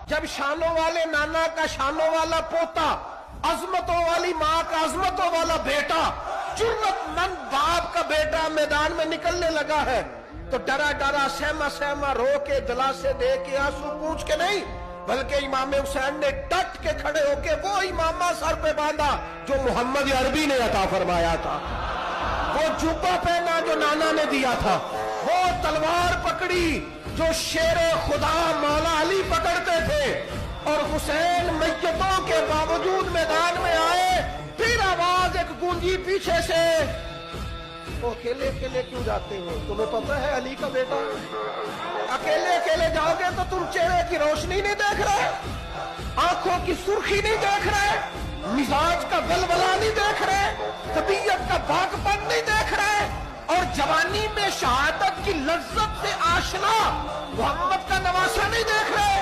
जब शानों वाले नाना का शानों वाला पोता, अजमतों वाली माँ का अजमतों वाला बेटा, जुर्रतमंद बाप का बेटा मैदान में निकलने लगा है, तो डरा डरा सहमा सहमा रो के दिलासे दे के आंसू पूछ के नहीं, बल्कि इमाम हुसैन ने डट के खड़े होके वो इमामा सर पे बांधा जो मोहम्मद अरबी ने अता फरमाया था, वो जुब्बा पहना जो नाना ने दिया था, वो तलवार पकड़ी जो शेर खुदा मौला अली पकड़ते थे, और हुसैन मैयतों के बावजूद मैदान में आए। फिर आवाज एक गूंजी पीछे से, वो अकेले अकेले क्यों जाते हो? तुम्हें पता है अली का बेटा, अकेले अकेले जाओगे तो तुम चेहरे की रोशनी नहीं देख रहे, आंखों की सुर्खी नहीं देख रहे, मिजाज का बलबला नहीं देख रहे, तबीयत का भागपन नहीं देख रहे, और जवानी में शहादत की लज्जत से आशना मोहम्मद का नवासा नहीं देख रहे।